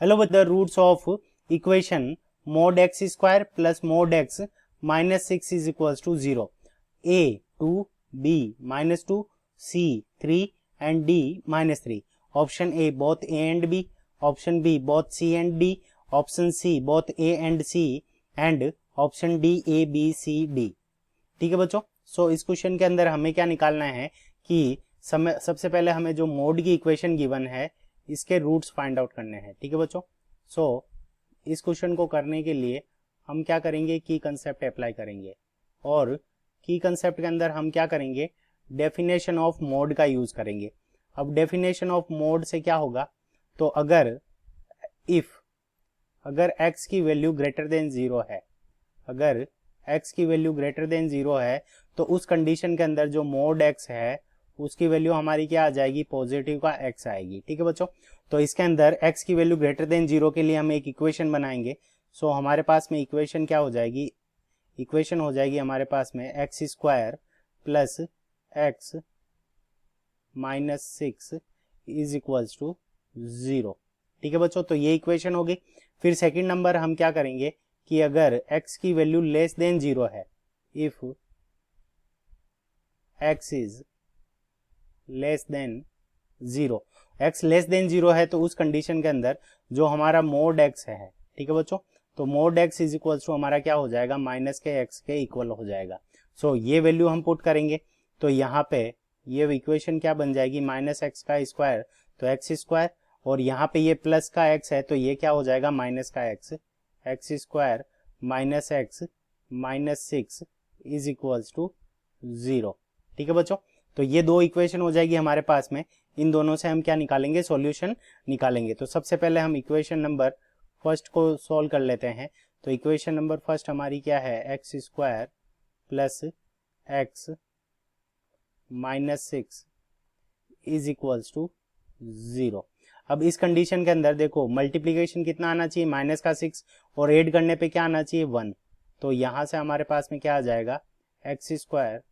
Hello with the roots of equation mod x square plus mod x minus 6 is equals to 0, a 2, b minus 2, c 3 and d minus 3. Option a both a and b, option b both c and d, option c both a and c and option d a b c d. ठीक है बच्चों. सो इस question के अंदर हमें क्या निकालना है कि सबसे पहले हमें जो मोड की इक्वेशन गिवन है इसके रूट्स फाइंड आउट करने हैं. ठीक है बच्चों. सो इस क्वेश्चन को करने के लिए हम क्या करेंगे, की कंसेप्ट अप्लाई करेंगे और की कंसेप्ट के अंदर हम क्या करेंगे, डेफिनेशन ऑफ मोड का यूज करेंगे. अब डेफिनेशन ऑफ मोड से क्या होगा, तो अगर x की वैल्यू ग्रेटर देन 0 है, अगर x की वैल्यू ग्रेटर देन 0 है तो उस कंडीशन के अंदर जो मोड x है उसकी वैल्यू हमारी क्या आ जाएगी, पॉजिटिव का x आएगी. ठीक है बच्चों. तो इसके अंदर x की वैल्यू ग्रेटर देन 0 के लिए हम एक इक्वेशन बनाएंगे. सो हमारे पास में इक्वेशन क्या हो जाएगी, इक्वेशन हो जाएगी हमारे पास में x square plus x minus 6 is equals to 0. ठीक है बच्चों. तो ये इक्वेशन हो गई. फिर सेकंड नंबर हम क्या करेंगे कि अगर x की वैल्यू लेस देन 0 है, if x is less than 0, x less than 0 है तो उस कंडीशन के अंदर जो हमारा मोड x है, ठीक है बच्चों, तो mod x is equal to हमारा क्या हो जाएगा, माइनस के x के इक्वल हो जाएगा. सो ये वैल्यू हम पुट करेंगे तो यहाँ पे ये इक्वेशन क्या बन जाएगी, माइनस एक्स का स्क्वायर तो एक्स स्क्वायर, और यहाँ पे ये प्लस का x है तो ये क्या हो जाएगा, माइनस का x, x square minus x minus 6 is equals to 0. ठीक है बच्चों. तो ये दो इक्वेशन हो जाएगी हमारे पास में. इन दोनों से हम क्या निकालेंगे, सॉल्यूशन निकालेंगे. तो सबसे पहले हम इक्वेशन नंबर फर्स्ट को सॉल्व कर लेते हैं. तो इक्वेशन नंबर फर्स्ट हमारी क्या है, x square plus x minus 6 is equals to 0. अब इस कंडीशन के अंदर देखो मल्टीप्लीकेशन कितना आना चाहिए, माइनस का 6, और ऐड करने पे क्या आना चाहिए, 1. तो यहां से हमारे पास में क्या आ जाएगा, x square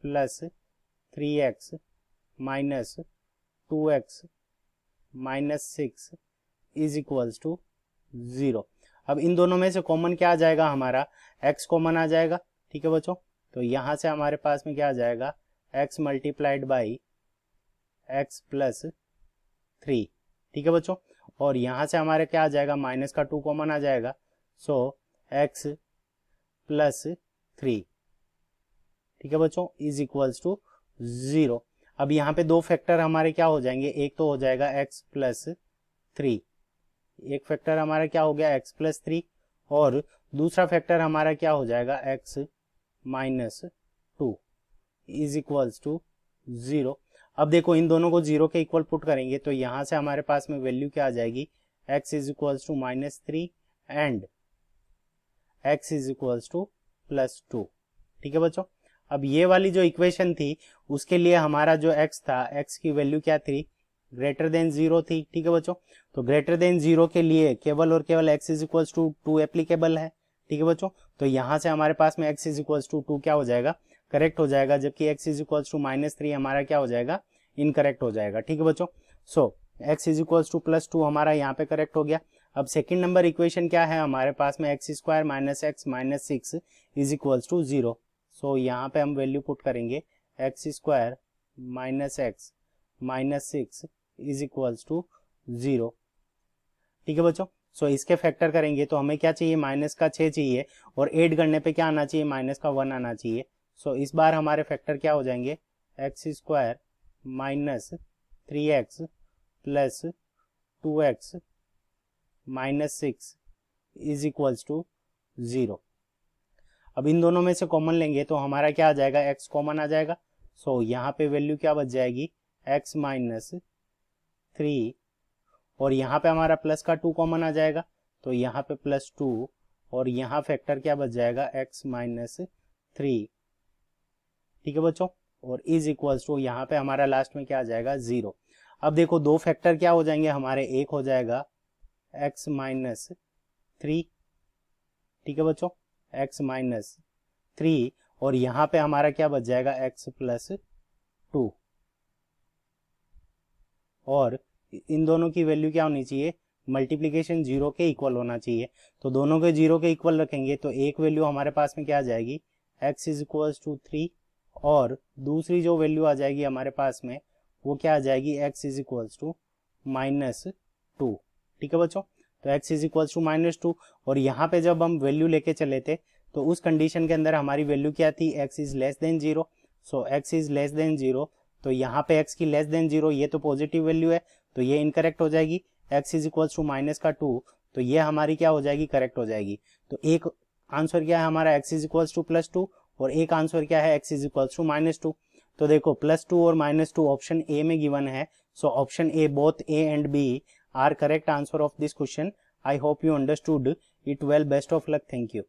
plus 3x minus 2x minus 6 is equals to 0. अब इन दोनों में से कॉमन क्या आ जाएगा, हमारा x कॉमन आ जाएगा. ठीक है बच्चों. तो यहां से हमारे पास में क्या आ जाएगा, x multiplied by x plus 3. ठीक है बच्चों. और यहां से हमारे क्या आ जाएगा, माइनस का 2 कॉमन आ जाएगा. सो x प्लस 3, ठीक है बच्चों, इज इक्वल्स टू 0. अब यहाँ पे दो फैक्टर हमारे क्या हो जाएंगे, एक तो हो जाएगा x प्लस 3, एक फैक्टर हमारा क्या हो गया, x प्लस 3, और दूसरा फैक्टर हमारा क्या हो जाएगा, x minus 2 is equals to 0. अब देखो इन दोनों को 0 के इक्वल पुट करेंगे तो यहाँ से हमारे पास में वैल्यू क्या आ जाएगी, x is equals to minus 3 and x is equals to plus 2. ठीक है बच्चों. अब ये वाली जो इक्वेशन थी उसके लिए हमारा जो x था, x की वैल्यू क्या थी, ग्रेटर देन 0 थी. ठीक है बच्चों. तो ग्रेटर देन 0 के लिए केवल और केवल x is equals to 2 applicable है. ठीक है बच्चों. तो यहां से हमारे पास में x इज इक्वल्स टू 2 क्या हो जाएगा, करेक्ट हो जाएगा, जबकि x is equals to minus 3 हमारा क्या हो जाएगा, इनकरेक्ट हो जाएगा. ठीक है बच्चों. सो x is equals to plus 2 हमारा यहाँ पे करेक्ट हो गया. अब सेकंड नंबर इक्वेशन क्या है हमारे पास में, x square minus x minus 6 is equals to 0. So यहाँ पे हम वैल्यू पुट करेंगे, x square minus x minus 6 is equals to 0. ठीक है बच्चों. सो इसके फैक्टर करेंगे तो हमें क्या चाहिए, माइनस का 6 चाहिए, और ऐड करने पे क्या आना चाहिए, माइनस का 1 आना चाहिए. सो इस बार हमारे फैक्टर क्या हो जाएंगे, x square minus 3x plus 2x minus 6 is equals to 0. अब इन दोनों में से कॉमन लेंगे तो हमारा क्या आ जाएगा, x कॉमन आ जाएगा. सो यहाँ पे वैल्यू क्या बच जाएगी, x माइनस 3, और यहाँ पे हमारा प्लस का 2 कॉमन आ जाएगा तो यहाँ पे प्लस 2, और यहाँ फैक्टर क्या बच जाएगा, x माइनस 3. ठीक है बच्चों. और इज इक्वल्स टू यहाँ पे हमारा लास्ट में क्या आ जाएगा, 0. अब देखो दो फैक्टर क्या हो जाएंगे हमारे, एक हो जाएगा x माइनस 3. ठीक है बच्चों, x माइनस 3, और यहाँ पे हमारा क्या बच जाएगा, x प्लस 2, और इन दोनों की वैल्यू क्या होनी चाहिए, मल्टीप्लीकेशन 0 के इक्वल होना चाहिए, तो दोनों के 0 के इक्वल रखेंगे तो एक वैल्यू हमारे पास में क्या आ जाएगी, x इज इक्वल्स टू 3, और दूसरी जो वैल्यू आ जाएगी हमारे पास में वो क्या आ जाएगी, x इज इक्वल्स टू -2। ठीक है बच्चों, तो x इज इक्वल्स टू -2, और यहाँ पे जब हम वैल्यू लेके चले थे तो उस कंडीशन के अंदर हमारी वैल्यू क्या थी, x is less than 0, so x is less than 0, तो यहाँ पे x की लेस देन 0 ये तो पॉजिटिव वैल्यू है तो ये इनकरेक्ट हो जाएगी, x इज इक्वल्स टू -2 तो ये हमारी क्या हो जाएगी, करेक्ट हो जाएगी। तो एक आंसर क्या है हमारा, x इज इक्वल्स टू +2, और एक आंसर क्या है, x इज इक्वल्स टू -2। तो देखो +2 और -2 ऑप्शन ए में गिवन है, so option A, both A and B are correct answer of this question. I hope you understood it well. Best of luck, thank you.